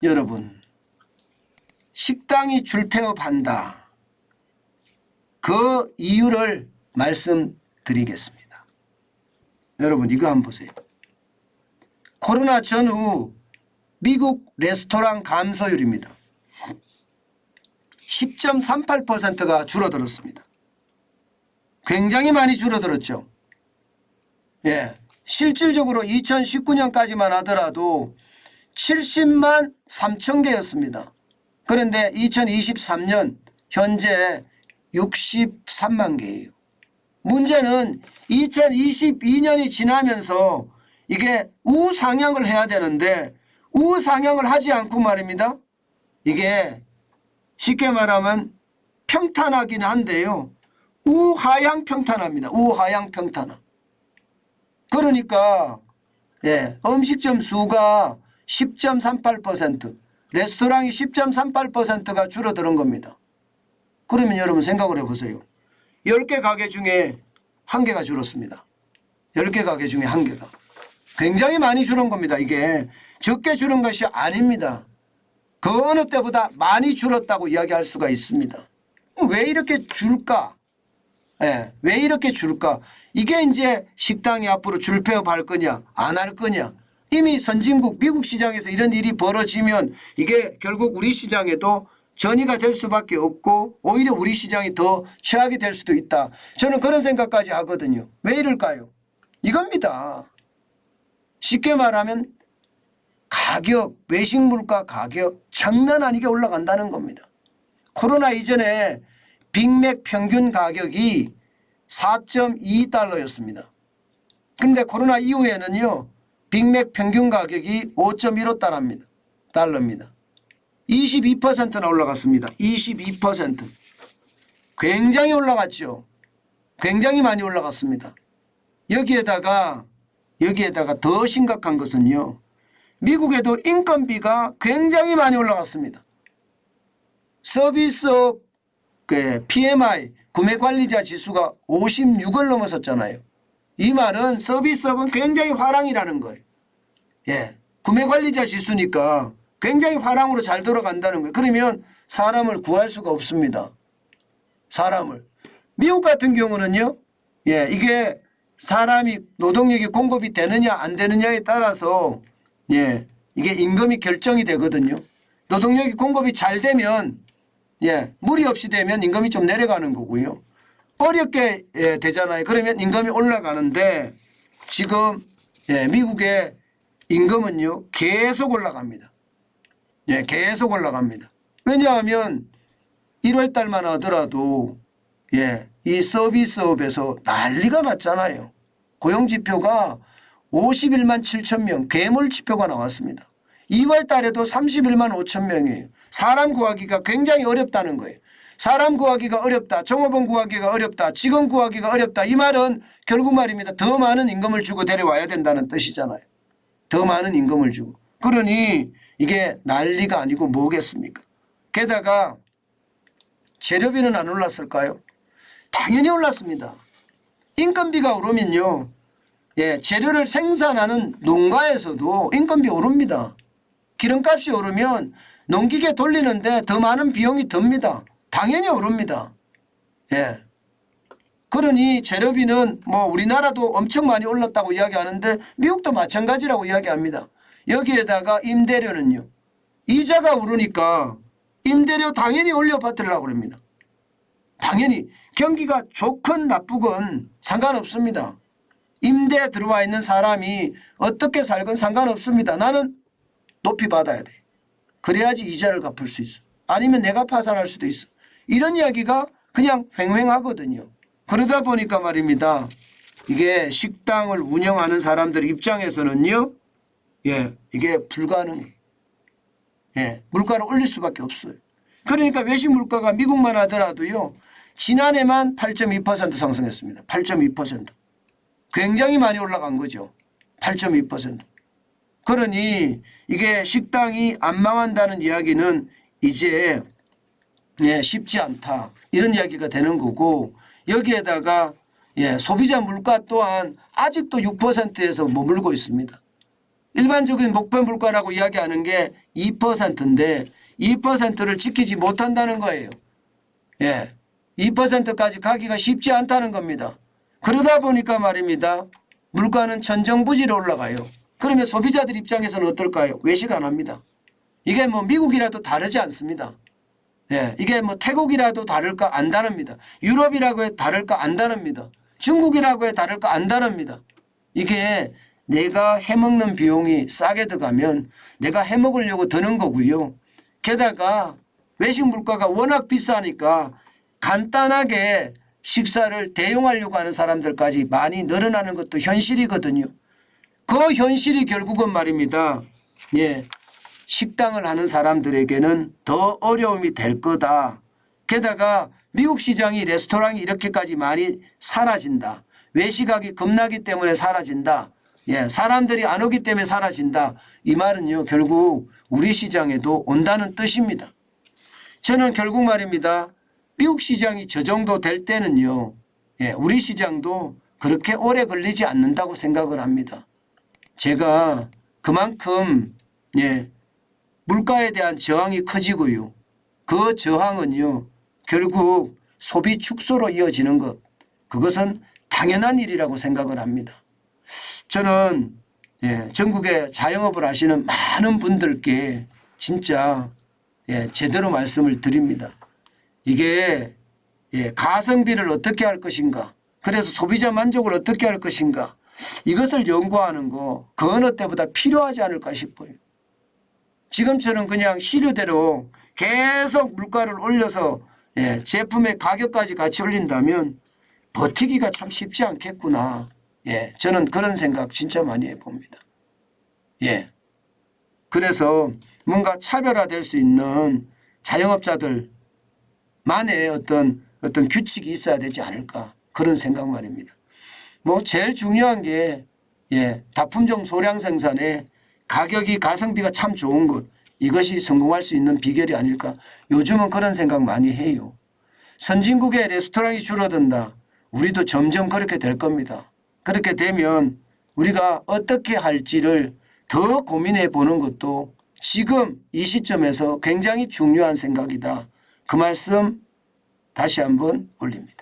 여러분, 식당이 줄폐업한다. 그 이유를 말씀드리겠습니다. 여러분, 이거 한번 보세요. 코로나 전후 미국 레스토랑 감소율입니다. 10.38%가 줄어들었습니다. 굉장히 많이 줄어들었죠. 예, 실질적으로 2019년까지만 하더라도 70만 3천 개였습니다. 그런데 2023년 현재 63만 개예요. 문제는 2022년이 지나면서 이게 우상향을 해야 되는데 우상향을 하지 않고 말입니다. 이게 쉽게 말하면 평탄하긴 한데요. 우하향 평탄합니다. 우하향 평탄화. 그러니까 음식점 수가 10.38%, 레스토랑이 10.38%가 줄어드는 겁니다. 그러면 여러분 생각을 해보세요. 10개 가게 중에 1개가 줄었습니다. 10개 가게 중에 1개가. 굉장히 많이 줄은 겁니다. 이게 적게 줄은 것이 아닙니다. 그 어느 때보다 많이 줄었다고 이야기할 수가 있습니다. 왜 이렇게 줄까? 왜 이렇게 줄까? 이게 이제 식당이 앞으로 줄폐업할 거냐 안 할 거냐. 이미 선진국 미국 시장에서 이런 일이 벌어지면 이게 결국 우리 시장에도 전이가 될 수밖에 없고 오히려 우리 시장이 더 최악이 될 수도 있다. 저는 그런 생각까지 하거든요. 왜 이럴까요? 이겁니다. 쉽게 말하면 가격, 외식 물가 가격 장난 아니게 올라간다는 겁니다. 코로나 이전에 빅맥 평균 가격이 4.2달러였습니다. 그런데 코로나 이후에는요. 빅맥 평균 가격이 5.15달러입니다. 22%나 올라갔습니다. 22%. 굉장히 올라갔죠. 굉장히 많이 올라갔습니다. 여기에다가 더 심각한 것은요. 미국에도 인건비가 굉장히 많이 올라갔습니다. 서비스업 PMI 구매관리자 지수가 56을 넘어섰잖아요. 이 말은 서비스업은 굉장히 화랑이라는 거예요. 구매관리자 지수니까 굉장히 화랑으로 잘 돌아간다는 거예요. 그러면 사람을 구할 수가 없습니다. 사람을. 미국 같은 경우는요. 이게 사람이 노동력이 공급이 되느냐 안 되느냐에 따라서 이게 임금이 결정이 되거든요. 노동력이 공급이 잘 되면 무리 없이 되면 임금이 좀 내려가는 거고요. 어렵게 되잖아요. 그러면 임금이 올라가는데 지금 미국의 임금은요 계속 올라갑니다. 계속 올라갑니다. 왜냐하면 1월 달만 하더라도 이 서비스업에서 난리가 났잖아요. 고용지표가 51만 7천 명 괴물지표가 나왔습니다. 2월 달에도 31만 5천 명이에요. 사람 구하기가 굉장히 어렵다는 거예요. 사람 구하기가 어렵다. 종업원 구하기가 어렵다. 직원 구하기가 어렵다. 이 말은 결국 말입니다. 더 많은 임금을 주고 데려와야 된다는 뜻이잖아요. 더 많은 임금을 주고. 그러니 이게 난리가 아니고 뭐겠습니까? 게다가 재료비는 안 올랐을까요? 당연히 올랐습니다. 인건비가 오르면요. 재료를 생산하는 농가에서도 인건비 오릅니다. 기름값이 오르면 농기계 돌리는데 더 많은 비용이 듭니다. 당연히 오릅니다. 그러니 재료비는 뭐 우리나라도 엄청 많이 올랐다고 이야기하는데 미국도 마찬가지라고 이야기합니다. 여기에다가 임대료는요. 이자가 오르니까 임대료 당연히 올려받으려고 합니다. 당연히 경기가 좋건 나쁘건 상관없습니다. 임대에 들어와 있는 사람이 어떻게 살건 상관없습니다. 나는 높이 받아야 돼. 그래야지 이자를 갚을 수 있어. 아니면 내가 파산할 수도 있어. 이런 이야기가 그냥 횡행하거든요. 그러다 보니까 말입니다. 이게 식당을 운영하는 사람들 입장에서는요. 이게 불가능해. 물가를 올릴 수밖에 없어요. 그러니까 외식 물가가 미국만 하더라도요. 지난해만 8.2% 상승했습니다. 8.2%. 굉장히 많이 올라간 거죠. 8.2%. 그러니 이게 식당이 안 망한다는 이야기는 이제 쉽지 않다. 이런 이야기가 되는 거고 여기에다가 소비자 물가 또한 아직도 6%에서 머물고 있습니다. 일반적인 목표 물가라고 이야기하는 게 2%인데 2%를 지키지 못한다는 거예요. 예, 2%까지 가기가 쉽지 않다는 겁니다. 그러다 보니까 말입니다. 물가는 천정부지로 올라가요. 그러면 소비자들 입장에서는 어떨까요? 외식 안 합니다. 이게 뭐 미국이라도 다르지 않습니다. 예, 이게 뭐 태국이라도 다를까 안 다릅니다. 유럽이라고 해 다를까 안 다릅니다. 중국이라고 해 다를까 안 다릅니다. 이게 내가 해먹는 비용이 싸게 들어가면 내가 해먹으려고 드는 거고요. 게다가 외식 물가가 워낙 비싸니까 간단하게 식사를 대용하려고 하는 사람들까지 많이 늘어나는 것도 현실이거든요. 그 현실이 결국은 말입니다. 예, 식당을 하는 사람들에게는 더 어려움이 될 거다. 게다가 미국 시장이 레스토랑이 이렇게까지 많이 사라진다. 외식하기 겁나기 때문에 사라진다. 예, 사람들이 안 오기 때문에 사라진다. 이 말은요, 결국 우리 시장에도 온다는 뜻입니다. 저는 결국 말입니다. 미국 시장이 저 정도 될 때는요, 예, 우리 시장도 그렇게 오래 걸리지 않는다고 생각을 합니다. 제가 그만큼 예, 물가에 대한 저항이 커지고요. 그 저항은요, 결국 소비 축소로 이어지는 것, 그것은 당연한 일이라고 생각을 합니다. 저는 예, 전국에 자영업을 하시는 많은 분들께 진짜 예, 제대로 말씀을 드립니다. 이게 예, 가성비를 어떻게 할 것인가, 그래서 소비자 만족을 어떻게 할 것인가, 이것을 연구하는 거 그 어느 때보다 필요하지 않을까 싶어요. 지금처럼 그냥 시류대로 계속 물가를 올려서 예, 제품의 가격까지 같이 올린다면 버티기가 참 쉽지 않겠구나. 예, 저는 그런 생각 진짜 많이 해봅니다. 예, 그래서 뭔가 차별화될 수 있는 자영업자들만의 어떤 규칙이 있어야 되지 않을까, 그런 생각 말입니다. 뭐 제일 중요한 게 예, 다품종 소량 생산에 가격이 가성비가 참 좋은 것, 이것이 성공할 수 있는 비결이 아닐까, 요즘은 그런 생각 많이 해요. 선진국의 레스토랑이 줄어든다. 우리도 점점 그렇게 될 겁니다. 그렇게 되면 우리가 어떻게 할지를 더 고민해 보는 것도 지금 이 시점에서 굉장히 중요한 생각이다. 그 말씀 다시 한번 올립니다.